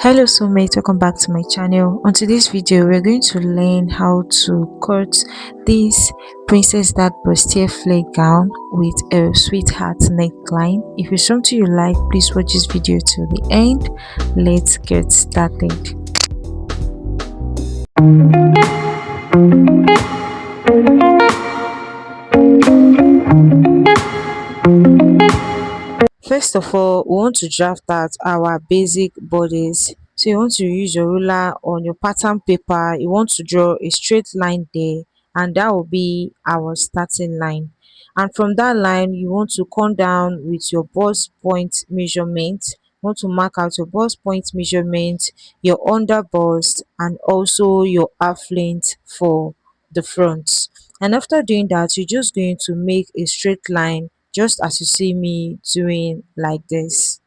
Hello soulmate, welcome back to my channel. On today's video we're going to learn how to cut this princess that bustier flare gown with a sweetheart neckline. If it's something you like, please watch this video to the end. Let's get started. First of all, we want to draft out our basic bodies. So you want to use your ruler on your pattern paper. You want to draw a straight line there, and that will be our starting line. And from that line, you want to come down with your bust point measurement. You want to mark out your bust point measurement, your under bust, and also your half length for the front. And after doing that, you're just going to make a straight line just as you see me doing like this.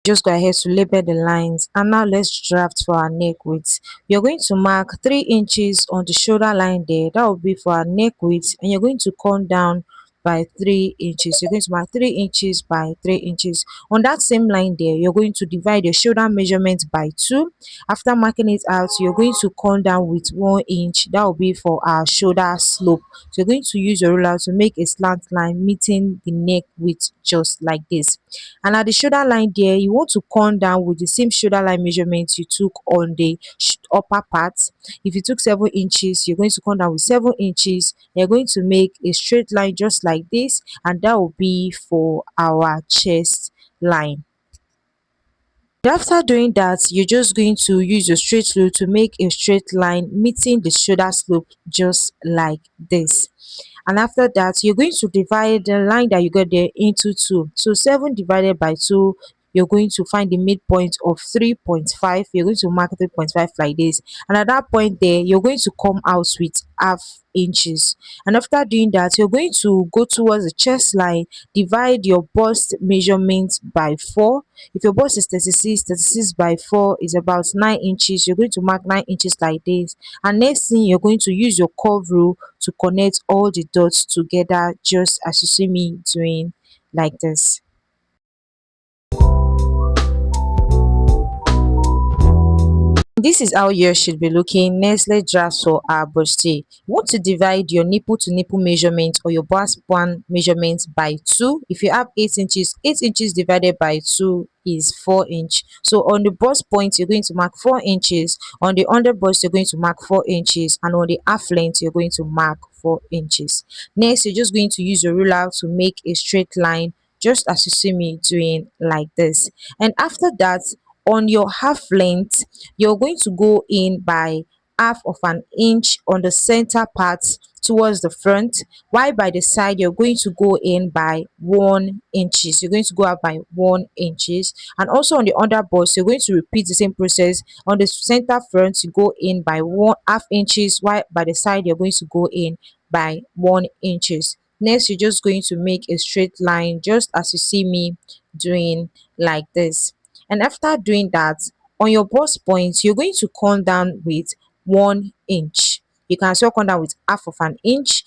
Just go ahead to label the lines, and now let's draft for our neck width. You're going to mark 3 inches on the shoulder line there. That will be for our neck width, and you're going to come down by 3 inches. You're going to mark 3 inches by 3 inches. On that same line there, you're going to divide your shoulder measurement by 2. After marking it out, you're going to come down with 1 inch. That will be for our shoulder slope. So you're going to use your ruler to make a slant line meeting the neck width just like this. And at the shoulder line there, you want to come down with the same shoulder line measurement you took on the upper part. If you took 7 inches, you're going to come down with 7 inches. You're going to make a straight line just like this, and that will be for our chest line. After doing that, you're just going to use your straight rule to make a straight line meeting the shoulder slope just like this. And after that, you're going to divide the line that you got there into 2. So 7 divided by 2, you're going to find the midpoint of 3.5. You're going to mark 3.5 like this, and at that point there, you're going to come out with half inches. And after doing that, you're going to go towards the chest line, divide your bust measurement by 4. If your bust is 36, 36 by 4 is about 9 inches. You're going to mark 9 inches like this, and next thing, you're going to use your curve rule to connect all the dots together just as you see me doing like this. This is how yours should be looking. Next, let's draft for our bustier. You want to divide your nipple to nipple measurement or your bust band measurement by 2. If you have 8 inches, 8 inches divided by 2 is 4 inch. So on the bust point, you're going to mark 4 inches. On the under bust, you're going to mark 4 inches. And on the half length, you're going to mark 4 inches. Next, you're just going to use your ruler to make a straight line just as you see me doing like this. And after that, on your half length, you're going to go in by half of an inch on the center part towards the front, while by the side you're going to go in by 1 inches. You're going to go out by 1 inches. And also on the under bust, you're going to repeat the same process. On the center front, you go in by 1/2 inches, while by the side you're going to go in by 1 inches. Next, you're just going to make a straight line just as you see me doing like this. And after doing that, on your bust point, you're going to come down with 1 inch. You can also come down with half of an inch,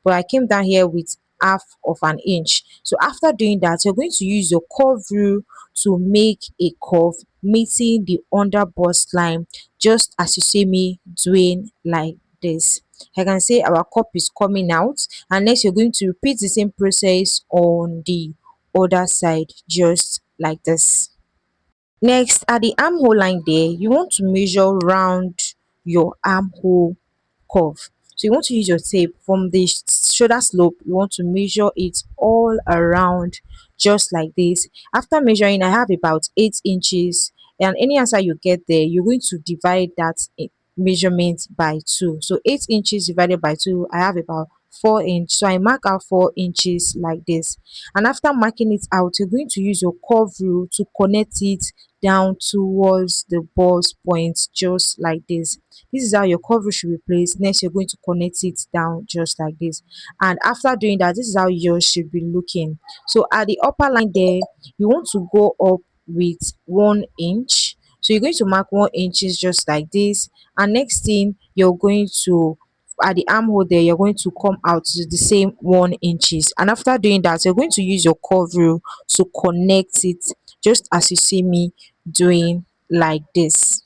but I came down here with half of an inch. So after doing that, you're going to use your curve rule to make a curve meeting the under bust line just as you see me doing like this. I can say our cup is coming out, and next you're going to repeat the same process on the other side just like this. Next, at the armhole line there, you want to measure round your armhole curve. So you want to use your tape from the shoulder slope. You want to measure it all around just like this. After measuring, I have about 8 inches, and any answer you get there, you're going to divide that measurement by 2. So 8 inches divided by 2, I have about 4 inch. So I mark out 4 inches like this. And after marking it out, you're going to use your curve rule to connect it down towards the bust point just like this. This is how your curve rule should be placed. Next, you're going to connect it down just like this. And after doing that, this is how yours should be looking. So at the upper line there, you want to go up with 1 inch. So you're going to mark 1 inches just like this. And next thing, you're going to at the armhole there, you're going to come out to the same 1 inches, and after doing that, you're going to use your curve rule to connect it, just as you see me doing like this.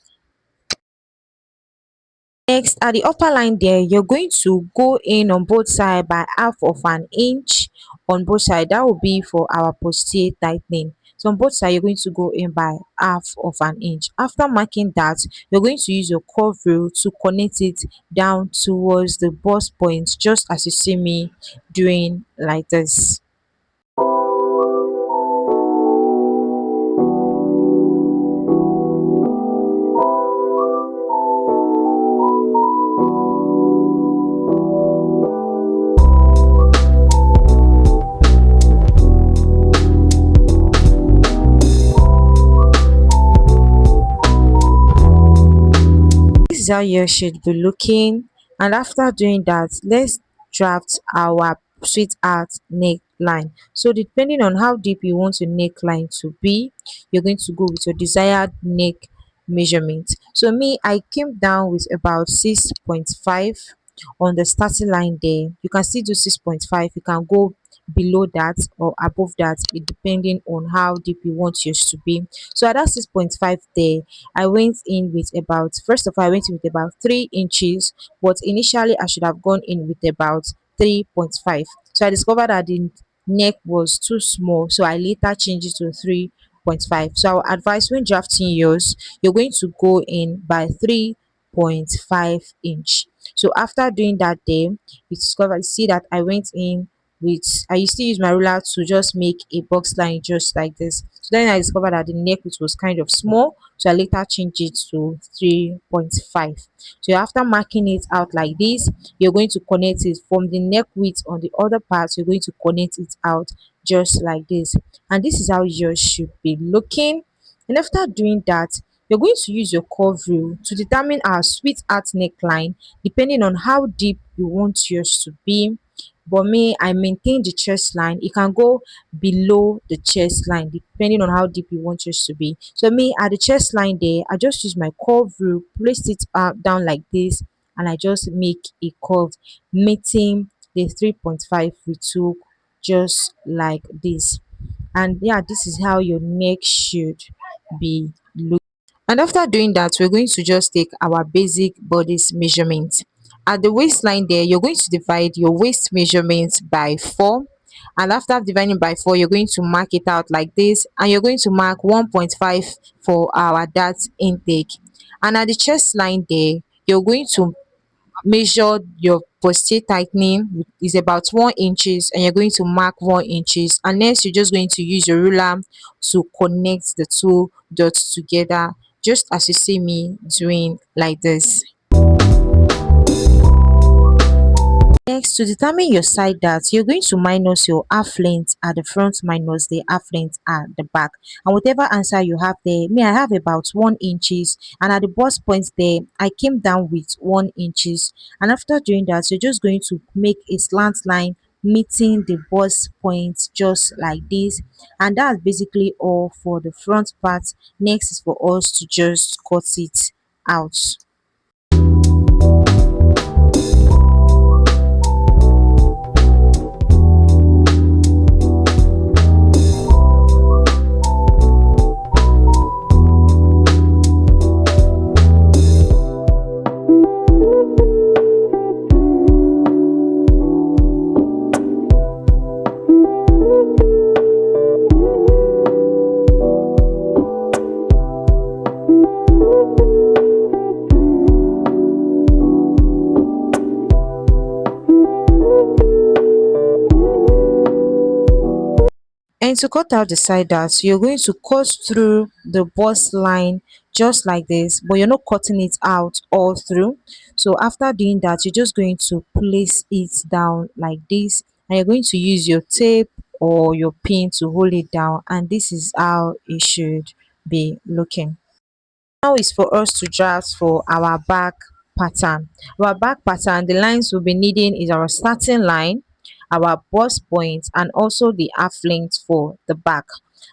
Next, at the upper line there, you're going to go in on both sides by half of an inch on both sides. That will be for our posterior tightening. So on both sides, you're going to go in by half of an inch. After marking that, you're going to use your curve rule to connect it down towards the bust point, just as you see me doing like this. This is how yours should be looking, and after doing that, let's draft our sweetheart neckline. So depending on how deep you want your neckline to be, you're going to go with your desired neck measurement. So me, I came down with about 6.5 on the starting line there. You can still do 6.5, you can go below that or above that, it depending on how deep you want yours to be. So at that 6.5 there, I went in with about, first of all, I went in with about 3 inches, but initially I should have gone in with about 3.5. So I discovered that the neck was too small, so I later changed it to 3.5. So I would advise, when drafting yours, you're going to go in by 3.5 inch. So after doing that there, you discover, see that I went in with, I used to use my ruler to just make a box line just like this. So then I discovered that the neck, which was kind of small, so I later changed it to 3.5. So after marking it out like this, you're going to connect it from the neck width on the other part. You're going to connect it out just like this, and this is how yours should be looking. And after doing that, you're going to use your curve rule to determine our sweetheart neckline, depending on how deep you want yours to be. But me, I maintain the chest line. It can go below the chest line depending on how deep you want yours to be. So me, at the chest line there, I just use my curve rule, place it down like this, and I just make a curve meeting the 3.5 we took, just like this. And yeah, this is how your neck should be looking. And after doing that, we're going to just take our basic bodice measurement. At the waistline there, you're going to divide your waist measurement by 4. And after dividing by 4, you're going to mark it out like this. And you're going to mark 1.5 for our dart intake. And at the chest line there, you're going to measure your posterior tightening is about 1 inches, and you're going to mark 1 inches, and next you're just going to use your ruler to connect the two dots together, just as you see me doing like this. Next, to determine your side dart, you're going to minus your half length at the front minus the half length at the back. And whatever answer you have there, me, I have about 1 inches. And at the bust point there, I came down with 1 inches. And after doing that, you're just going to make a slant line meeting the bust point just like this. And that's basically all for the front part. Next is for us to just cut it out. And to cut out the side darts, you're going to cut through the bust line just like this, but you're not cutting it out all through. So after doing that, you're just going to place it down like this, and you're going to use your tape or your pin to hold it down, and this is how it should be looking. Now is for us to draft for our back pattern. Our back pattern, the lines we'll be needing is our starting line, our bust point, and also the half length for the back.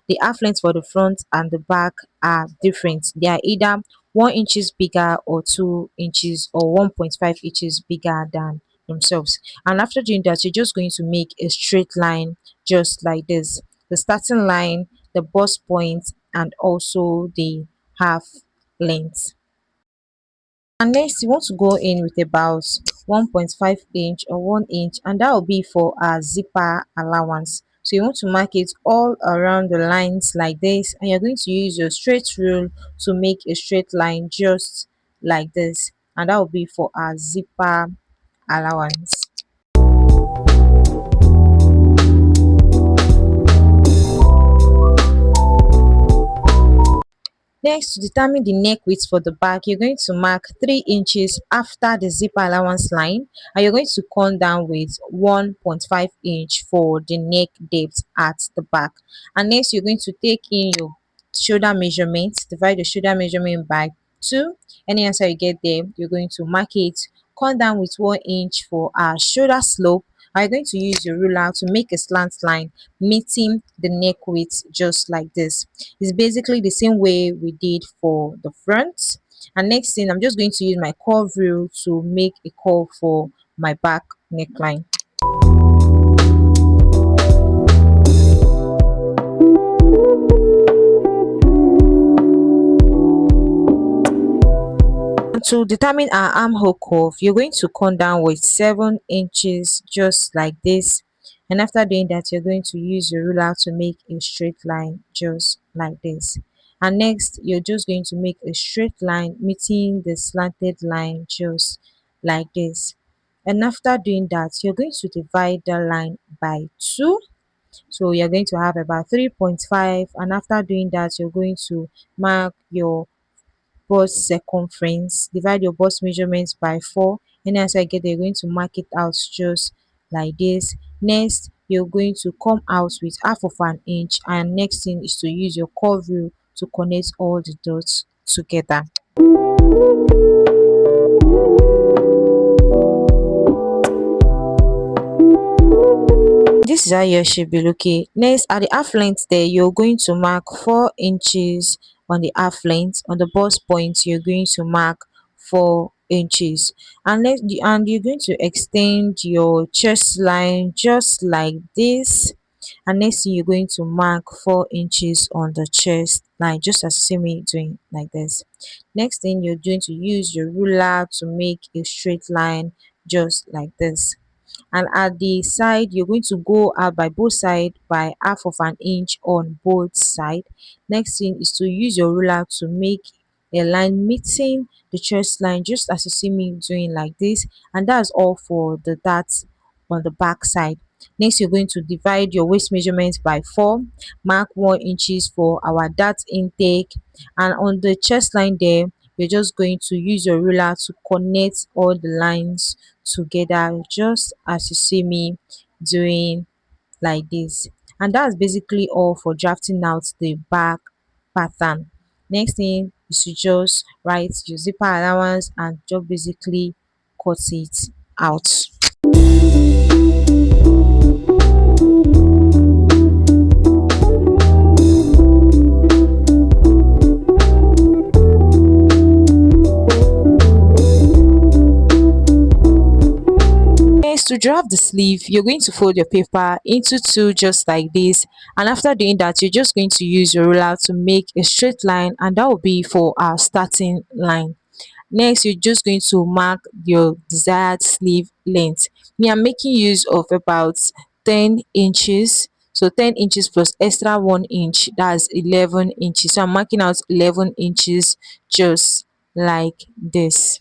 The half length for the front and the back are different. They are either 1 inches bigger or 2 inches or 1.5 inches bigger than themselves. And after doing that, you're just going to make a straight line just like this: the starting line, the bust point, and also the half length. And next you want to go in with about 1.5 inch or 1 inch, and that will be for our zipper allowance. So you want to mark it all around the lines like this, and you're going to use your straight rule to make a straight line just like this, and that will be for our zipper allowance. Next, to determine the neck width for the back, you're going to mark 3 inches after the zipper allowance line, and you're going to come down with 1.5 inch for the neck depth at the back. And next, you're going to take in your shoulder measurement, divide the shoulder measurement by 2. Any answer you get there, you're going to mark it, come down with 1 inch for our shoulder slope. Are going to use your ruler to make a slant line meeting the neck width just like this. It's basically the same way we did for the front. And next thing, I'm just going to use my curve rule to make a curve for my back neckline. To determine our armhole curve, you're going to come down with 7 inches just like this, and after doing that, you're going to use your ruler to make a straight line just like this. And next, you're just going to make a straight line meeting the slanted line just like this. And after doing that, you're going to divide the line by 2, so you're going to have about 3.5. And after doing that, you're going to mark your bust circumference, divide your bust measurements by 4, and as I get there, you're going to mark it out just like this. Next, you're going to come out with half of an inch, and next thing is to use your curve rule to connect all the dots together. This is how your should be looking. Next, at the half length there, you're going to mark 4 inches on the half length. On the bust point, you're going to mark 4 inches. And next, and you're going to extend your chest line just like this. And next thing, you're going to mark 4 inches on the chest line, just as you see me doing like this. Next thing, you're going to use your ruler to make a straight line just like this. And at the side, you're going to go out by both sides by half of an inch on both sides. Next thing is to use your ruler to make a line meeting the chest line, just as you see me doing like this. And that's all for the darts on the back side. Next, you're going to divide your waist measurements by 4, mark 1 inches for our dart intake, and on the chest line there, you're just going to use your ruler to connect all the lines together, just as you see me doing like this. And that's basically all for drafting out the back pattern. Next thing is to just write your zipper allowance and just basically cut it out. Next, to draft the sleeve, you're going to fold your paper into 2 just like this, and after doing that, you're just going to use your ruler to make a straight line, and that will be for our starting line. Next, you're just going to mark your desired sleeve length. Me, I'm making use of about 10 inches, so 10 inches plus extra 1 inch, that's 11 inches. So I'm marking out 11 inches just like this.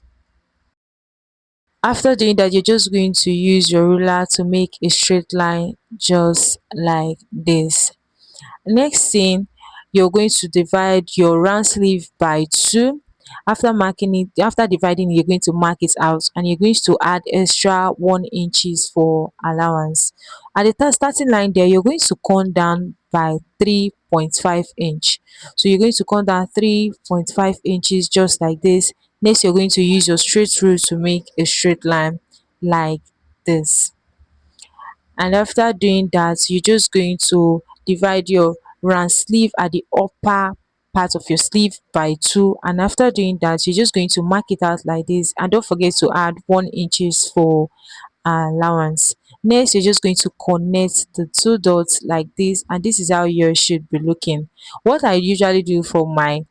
After doing that, you're just going to use your ruler to make a straight line just like this. Next thing, you're going to divide your round sleeve by 2. After marking it, after dividing it, you're going to mark it out, and you're going to add extra 1 inches for allowance. At the starting line there, you're going to come down by 3.5 inch. So you're going to come down 3.5 inches just like this. Next, you're going to use your straight rule to make a straight line like this. And after doing that, you're just going to divide your round sleeve at the upper part of your sleeve by 2, and after doing that you're just going to mark it out like this, and don't forget to add 1 inches for allowance. Next, you're just going to connect the two dots like this, and this is how yours should be looking. What I usually do for my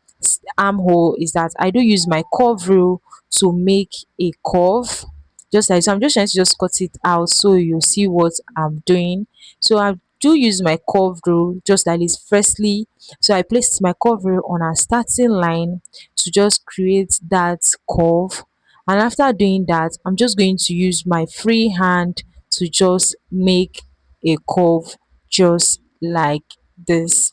armhole is that I do use my curve rule to make a curve just like so. I'm just trying to just cut it out so you see what I'm doing. So I do use my curve rule just like this. Firstly, so I place my curve rule on a starting line to just create that curve, and after doing that I'm just going to use my free hand to just make a curve just like this.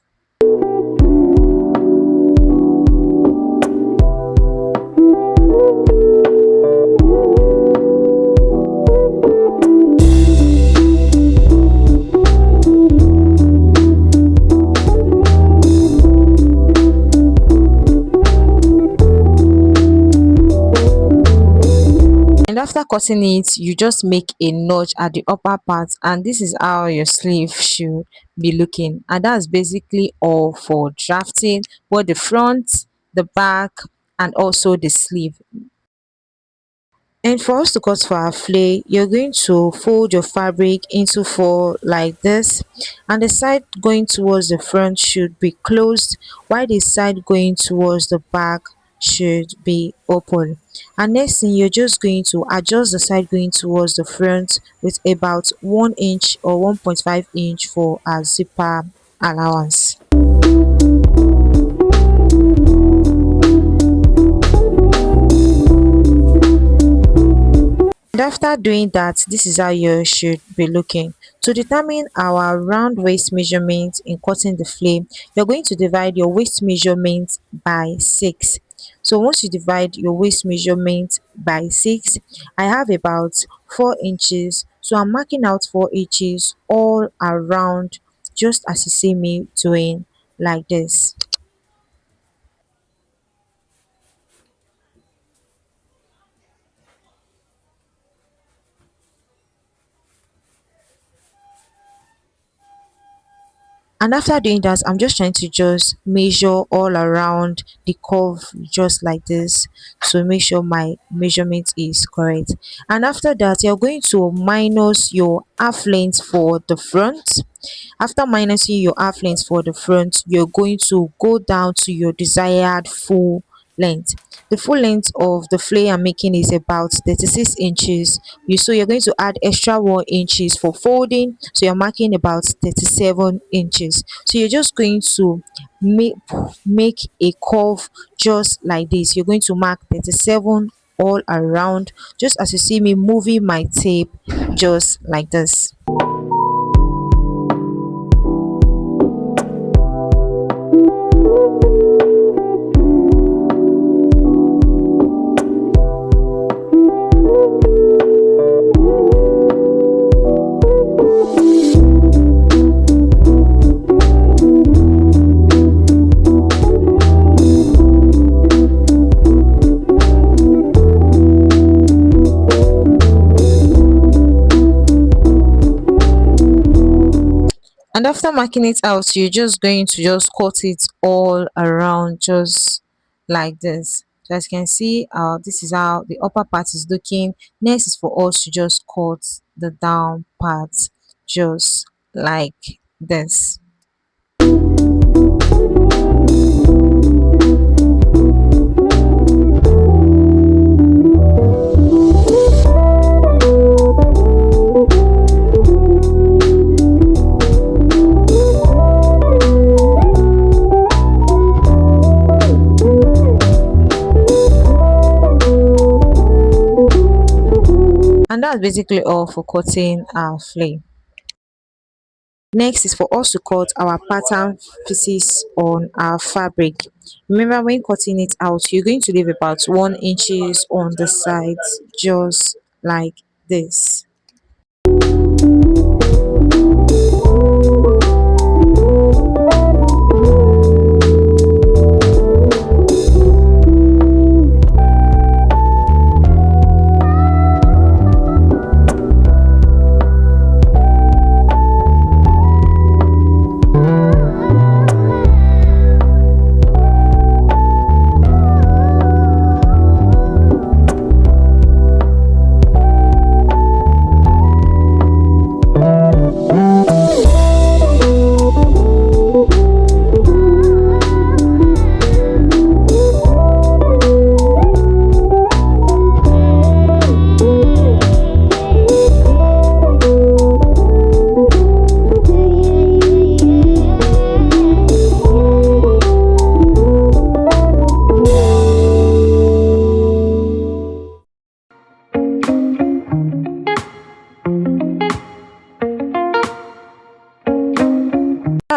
And after cutting it, you just make a notch at the upper part, and this is how your sleeve should be looking. And that's basically all for drafting both the front, the back, and also the sleeve. And for us to cut for our flay, you're going to fold your fabric into four like this, and the side going towards the front should be closed while the side going towards the back should be open. And next thing, you're just going to adjust the side going towards the front with about 1 inch or 1.5 inch for a zipper allowance. And after doing that, this is how you should be looking. To determine our round waist measurement in cutting the flame, you're going to divide your waist measurement by 6. So once you divide your waist measurement by 6, I have about 4 inches. So I'm marking out 4 inches all around, just as you see me doing like this. And after doing that, I'm just trying to just measure all around the curve just like this to make sure my measurement is correct. And after that, you're going to minus your half length for the front. After minusing your half length for the front, you're going to go down to your desired full length. The full length of the flare I'm making is about 36 inches. So you're going to add extra 1 inches for folding, so you're marking about 37 inches. So you're just going to make a curve just like this. You're going to mark 37 all around, just as you see me moving my tape just like this. And after marking it out, you're just going to just cut it all around just like this. So as you can see, this is how the upper part is looking. Next is for us to just cut the down part just like this. And that's basically all for cutting our flame. Next is for us to cut our pattern pieces on our fabric. Remember, when cutting it out, you're going to leave about 1 inches on the sides just like this.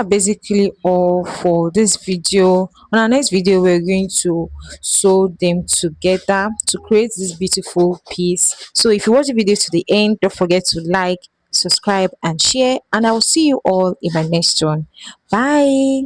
that's basically all for this video. On our next video, we're going to sew them together to create this beautiful piece. So if you watch the video to the end, don't forget to like, subscribe and share, and I will see you all in my next one. Bye.